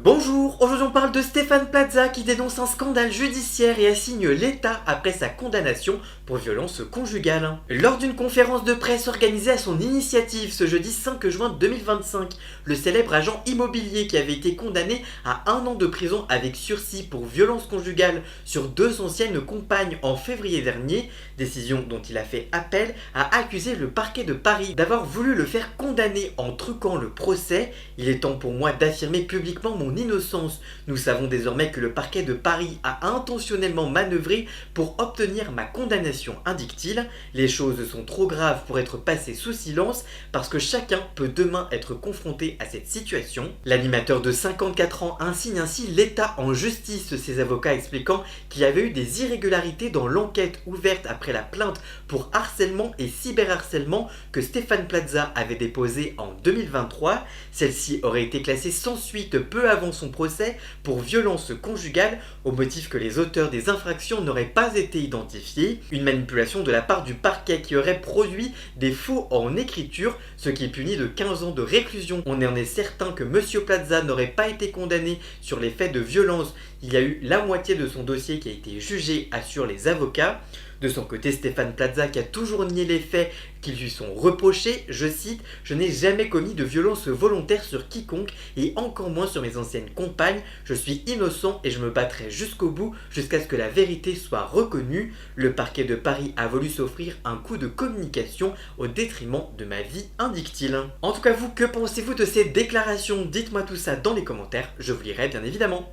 Bonjour, aujourd'hui on parle de Stéphane Plaza qui dénonce un scandale judiciaire et assigne l'État après sa condamnation pour violence conjugale. Lors d'une conférence de presse organisée à son initiative ce jeudi 5 juin 2025, le célèbre agent immobilier qui avait été condamné à 1 an de prison avec sursis pour violence conjugale sur 2 anciennes compagnes en février dernier, décision dont il a fait appel, a accusé le parquet de Paris d'avoir voulu le faire condamner en truquant le procès. Il est temps pour moi d'affirmer publiquement mon innocence. Nous savons désormais que le parquet de Paris a intentionnellement manœuvré pour obtenir ma condamnation, indique-t-il. Les choses sont trop graves pour être passées sous silence parce que chacun peut demain être confronté à cette situation. L'animateur de 54 ans insigne ainsi l'État en justice, ses avocats expliquant qu'il y avait eu des irrégularités dans l'enquête ouverte après la plainte pour harcèlement et cyberharcèlement que Stéphane Plaza avait déposée en 2023. Celle-ci aurait été classée sans suite peu avant son procès pour violence conjugale au motif que les auteurs des infractions n'auraient pas été identifiés, une manipulation de la part du parquet qui aurait produit des faux en écriture, ce qui est puni de 15 ans de réclusion. On en est certain que Monsieur Plaza n'aurait pas été condamné sur les faits de violence. Il y a eu la moitié de son dossier qui a été jugé, assurent les avocats. De son côté, Stéphane Plaza, qui a toujours nié les faits qui lui sont reprochés, je cite: « Je n'ai jamais commis de violence volontaire sur quiconque et encore moins sur mes anciennes compagnes. Je suis innocent et je me battrai jusqu'au bout jusqu'à ce que la vérité soit reconnue. » Le parquet de Paris a voulu s'offrir un coup de communication au détriment de ma vie, indique-t-il. En tout cas, vous, que pensez-vous de ces déclarations? Dites-moi tout ça dans les commentaires, je vous lirai bien évidemment.